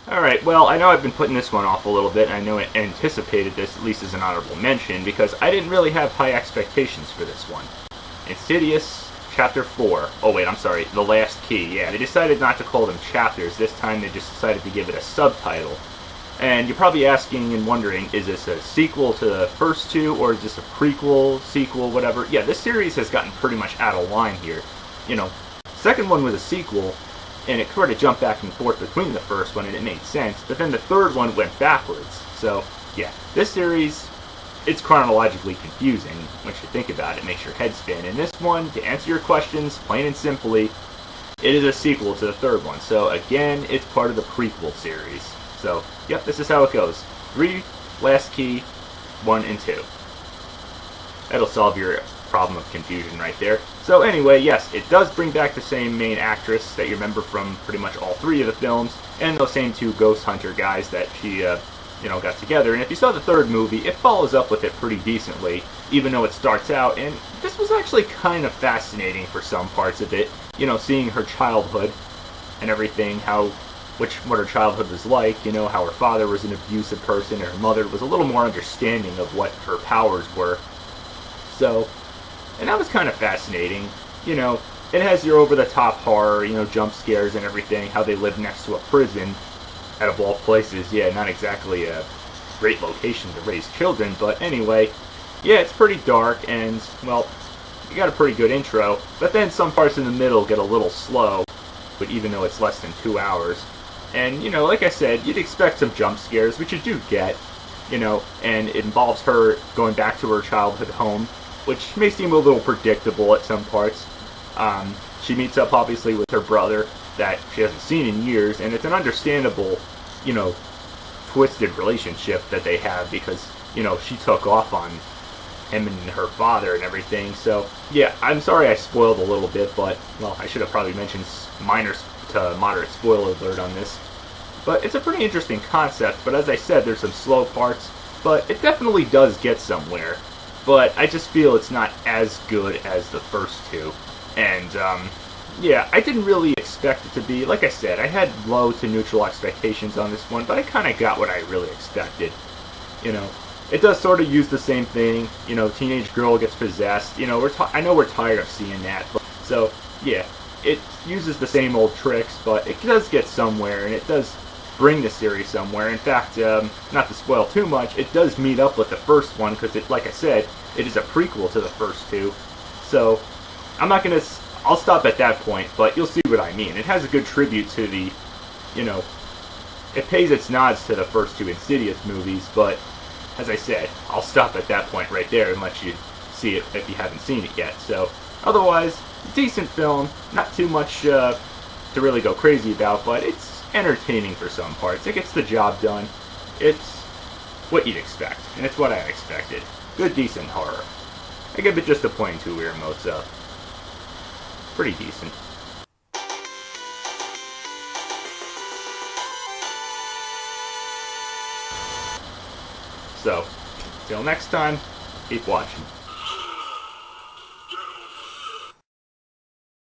Alright, well, I know I've been putting this one off a little bit, and I know it anticipated this at least as an honorable mention, because I didn't really have high expectations for this one. Insidious, Chapter 4. Oh wait, I'm sorry, The Last Key. Yeah, they decided not to call them chapters. This time they just decided to give it a subtitle. And you're probably asking and wondering, is this a sequel to the first two, or is this a prequel, sequel, whatever? Yeah, this series has gotten pretty much out of line here. You know, second one was a sequel, and it sort of jumped back and forth between the first one, and it made sense. But then the third one went backwards. So, yeah, this series, it's chronologically confusing once you think about it. It makes your head spin. And this one, to answer your questions, plain and simply, it is a sequel to the third one. So, again, it's part of the prequel series. So, yep, this is how it goes. 3, Last Key, 1 and 2. That'll solve your problem of confusion right there. So anyway, yes, it does bring back the same main actress that you remember from pretty much all 3 of the films, and those same 2 ghost hunter guys that she, got together. And if you saw the third movie, it follows up with it pretty decently, even though it starts out, and this was actually kind of fascinating for some parts of it, seeing her childhood and everything, what her childhood was like, how her father was an abusive person, and her mother was a little more understanding of what her powers were. So, and that was kind of fascinating. It has your over-the-top horror, jump scares and everything, how they live next to a prison, out of all places. Yeah, not exactly a great location to raise children, but anyway, yeah, it's pretty dark, and, well, you got a pretty good intro, but then some parts in the middle get a little slow, but even though it's less than 2 hours. And, like I said, you'd expect some jump scares, which you do get, and it involves her going back to her childhood home, which may seem a little predictable at some parts. She meets up, obviously, with her brother that she hasn't seen in years, and it's an understandable, twisted relationship that they have because, she took off on him and her father and everything. So, yeah, I'm sorry I spoiled a little bit, but, well, I should have probably mentioned minor to moderate spoiler alert on this. But it's a pretty interesting concept, but as I said, there's some slow parts, but it definitely does get somewhere. But I just feel it's not as good as the first 2. And, yeah, I didn't really expect it to be. Like I said, I had low to neutral expectations on this one, but I kind of got what I really expected. It does sort of use the same thing. Teenage girl gets possessed. I know we're tired of seeing that. But, so, yeah, it uses the same old tricks, but it does get somewhere, and it does bring the series somewhere. In fact, not to spoil too much, it does meet up with the first one, because, like I said, it is a prequel to the first 2. So, I'll stop at that point, but you'll see what I mean. It has a good tribute to the, it pays its nods to the first 2 Insidious movies, but, as I said, I'll stop at that point right there and let you see it if you haven't seen it yet. So, otherwise, decent film, not too much to really go crazy about, but it's entertaining for some parts. It gets the job done. It's what you'd expect, and it's what I expected. Good, decent horror. I give it just a 0.2 ear mode, so pretty decent. So, till next time, keep watching.